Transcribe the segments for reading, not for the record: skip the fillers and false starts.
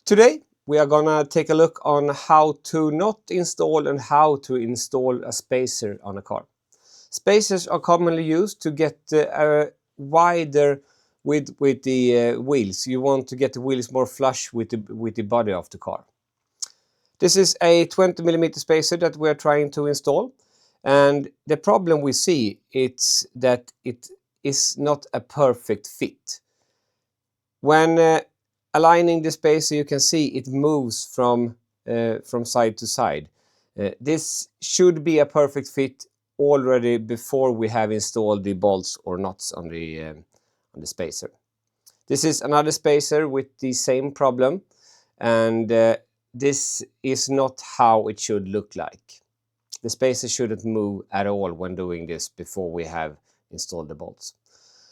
Today we are gonna take a look on how to not install and how to install a spacer on a car. Spacers are commonly used to get a wider width with the wheels. You want to get the wheels more flush with the body of the car. This is a 20mm spacer that we are trying to install, and the problem we see is that it is not a perfect fit. When aligning the spacer, you can see it moves from side to side. This should be a perfect fit already before we have installed the bolts or nuts on the spacer. This is another spacer with the same problem, and this is not how it should look like. The spacer shouldn't move at all when doing this before we have installed the bolts.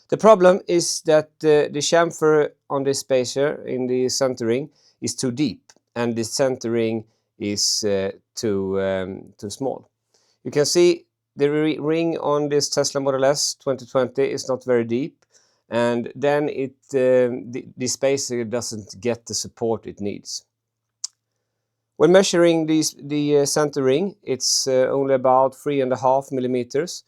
The problem is that the chamfer on this spacer in the centering is too deep, and the centering is too small. You can see the ring on this Tesla Model S 2020 is not very deep, and then the spacer doesn't get the support it needs. When measuring the centering, it's only about 3.5 millimeters.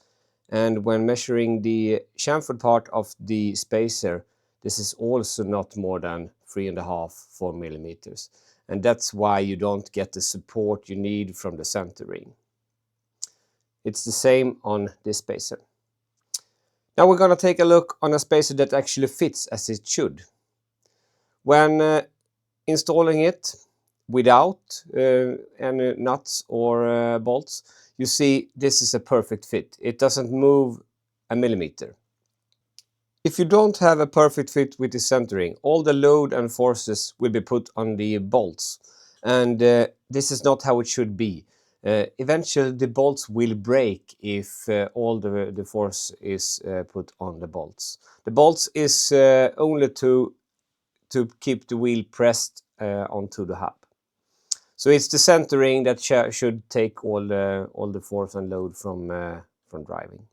And when measuring the chamfered part of the spacer, this is also not more than 3.5–4 millimeters. And that's why you don't get the support you need from the centering. It's the same on this spacer. Now we're going to take a look on a spacer that actually fits as it should. When installing it without any nuts or bolts, you see this is a perfect fit. It doesn't move a millimeter. If you don't have a perfect fit with the centering, all the load and forces will be put on the bolts, and this is not how it should be. Eventually the bolts will break if all the force is put on the bolts. The bolts is only to keep the wheel pressed onto the hub. So it's the centering that should take all the force and load from driving.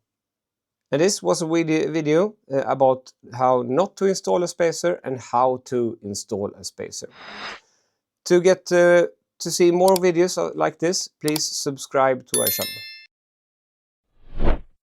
And this was a video about how not to install a spacer and how to install a spacer. To see more videos like this, please subscribe to our channel.